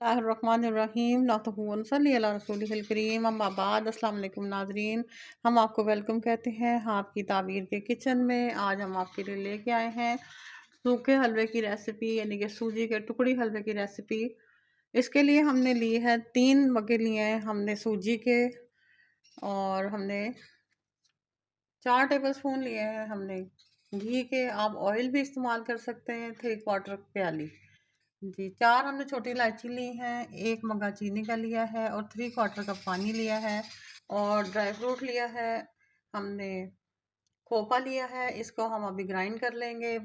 बिस्मिल्लाहिर्रहमानिर्रहीम नस्तगफिरुल्लाह अला रसूलिहिल करीम अम्मा बाद। अस्सलाम वालेकुम नाज़रीन, हम आपको वेलकम कहते हैं आपकी ताबीर के किचन में। आज हम आपके लिए लेके आए हैं सूखे हलवे की रेसिपी, यानी कि सूजी के टुकड़ी हलवे की रेसिपी। इसके लिए हमने ली है 3 मग्गे लिए हैं हमने सूजी के, और हमने 4 टेबल स्पून लिए हैं हमने घी के। आप ऑयल भी इस्तेमाल कर सकते हैं। 3/4 प्याली जी। 4 हमने छोटी इलायची ली हैं, 1 मग्गा चीनी का लिया है और 3/4 कप पानी लिया है। और ड्राई फ्रूट लिया है हमने, खोपा लिया है, इसको हम अभी ग्राइंड कर लेंगे।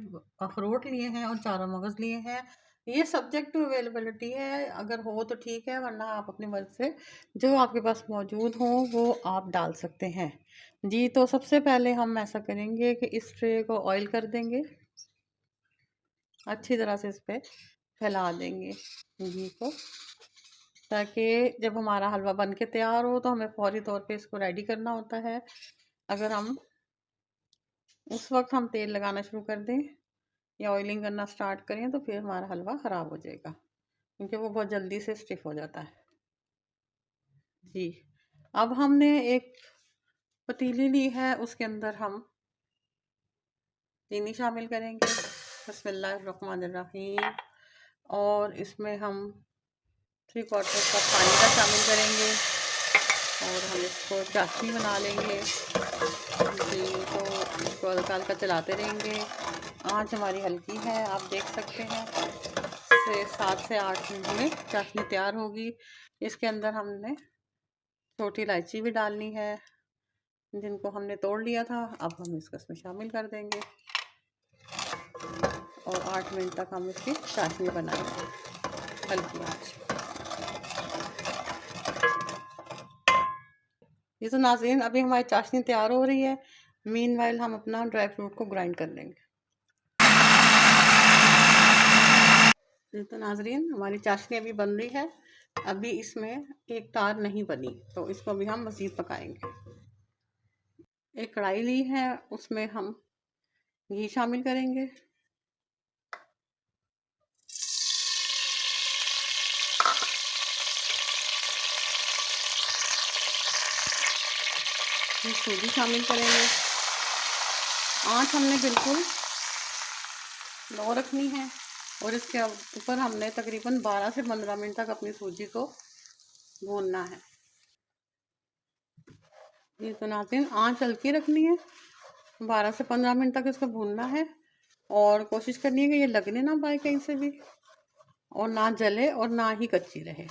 अखरोट लिए हैं और 4 मगज़ लिए हैं। ये सब्जेक्ट टू अवेलेबिलिटी है, अगर हो तो ठीक है, वरना आप अपनी मर्ज़ी से जो आपके पास मौजूद हो वो आप डाल सकते हैं जी। तो सबसे पहले हम ऐसा करेंगे कि इस ट्रे को ऑयल कर देंगे, अच्छी तरह से इस पे फैला देंगे घी को, ताकि जब हमारा हलवा बन के तैयार हो तो हमें फौरी तौर पे इसको रेडी करना होता है। अगर हम उस वक्त हम तेल लगाना शुरू कर दें या ऑयलिंग करना स्टार्ट करें तो फिर हमारा हलवा ख़राब हो जाएगा, क्योंकि वो बहुत जल्दी से स्टिफ हो जाता है जी। अब हमने एक पतीली ली है, उसके अंदर हम चीनी शामिल करेंगे, बिस्मिल्लाहिर्रहमानिर्रहीम। और इसमें हम 3/4 कप पानी का शामिल करेंगे और हम इसको चाशनी बना लेंगे जी। तो इसको हल्का हल्का चलाते रहेंगे। आंच हमारी हल्की है, आप देख सकते हैं। 7 से 8 मिनट में चाशनी तैयार होगी। इसके अंदर हमने छोटी इलायची भी डालनी है, जिनको हमने तोड़ लिया था। अब हम इसको इसमें शामिल कर देंगे और 8 मिनट तक हम इसकी चाशनी बनाएंगे हल्की आंच। ये तो नाज़रीन अभी हमारी चाशनी तैयार हो रही है। मीनवाइल हम अपना ड्राई फ्रूट को ग्राइंड कर लेंगे। ये तो नाज़रीन हमारी चाशनी अभी बन रही है, अभी इसमें एक तार नहीं बनी, तो इसको अभी हम मज़ीद पकाएंगे। एक कढ़ाई ली है, उसमें हम घी शामिल करेंगे। सूजी शामिल करेंगे। आंच हमने बिल्कुल लो रखनी है और इसके ऊपर हमने तकरीबन 12 से 15 मिनट तक अपनी सूजी को भूनना है। ये तो नाज़रीन आंच हल्की रखनी है, 12 से 15 मिनट तक इसको भूनना है। और कोशिश करनी है कि ये लगने ना पाए कहीं से भी, और ना जले और ना ही कच्ची रहे।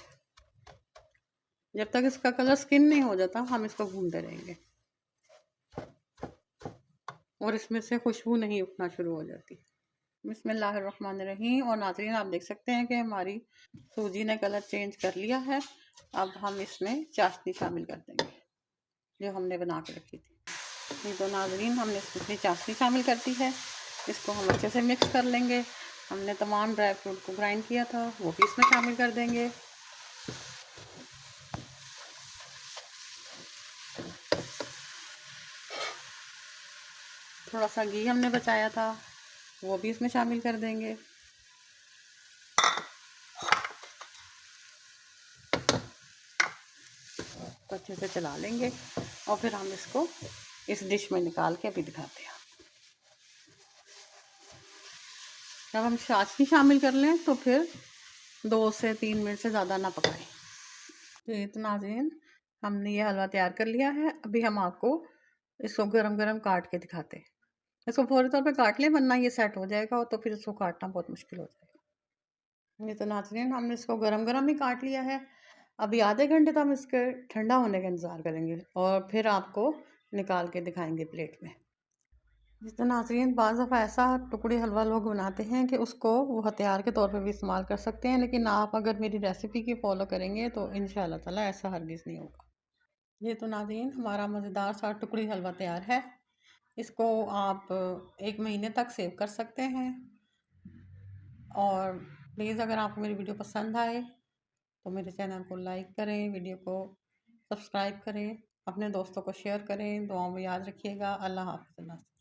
जब तक इसका कलर स्किन नहीं हो जाता हम इसको भूनते रहेंगे और इसमें से खुशबू नहीं उठना शुरू हो जाती। बिस्मिल्लाहिर्रहमानिर्रहीम। और नाज़रीन आप देख सकते हैं कि हमारी सूजी ने कलर चेंज कर लिया है। अब हम इसमें चाशनी शामिल कर देंगे जो हमने बना के रखी थी। ये तो नाज़रीन हमने इसमें चाशनी शामिल कर दी है, इसको हम अच्छे से मिक्स कर लेंगे। हमने तमाम ड्राई फ्रूट को ग्राइंड किया था वो भी इसमें शामिल कर देंगे। थोड़ा सा घी हमने बचाया था वो भी इसमें शामिल कर देंगे। तो अच्छे से चला लेंगे और फिर हम इसको इस डिश में निकाल के अभी दिखाते हैं। जब हम चाशनी शामिल कर लें तो फिर 2 से 3 मिनट से ज़्यादा ना पकाएं। तो ये तो नाज़रीन हमने ये हलवा तैयार कर लिया है। अभी हम आपको इसको गरम गरम काट के दिखाते हैं। इसको फौरी तौर पे काट लें, वरना ये सेट हो जाएगा तो फिर इसको काटना बहुत मुश्किल हो जाएगा। ये तो नाज़रीन हमने इसको गरम गरम ही काट लिया है। अभी आधे घंटे तो हम इसके ठंडा होने का इंतज़ार करेंगे और फिर आपको निकाल के दिखाएंगे प्लेट में। जिस तरह नाज़रीन बाज़ दफ़ा ऐसा टुकड़ी हलवा लोग बनाते हैं कि उसको वो हथियार के तौर पे भी इस्तेमाल कर सकते हैं, लेकिन आप अगर मेरी रेसिपी की फ़ॉलो करेंगे तो इंशाअल्लाह ताला ऐसा हरगिज़ नहीं होगा। ये तो नाज़रीन हमारा मज़ेदार सा टुकड़ी हलवा तैयार है। इसको आप 1 महीने तक सेव कर सकते हैं। और प्लीज़ अगर आपको मेरी वीडियो पसंद आए तो मेरे चैनल को लाइक करें, वीडियो को सब्सक्राइब करें, अपने दोस्तों को शेयर करें। दुआओं में याद रखिएगा। अल्लाह हाफ़िज़।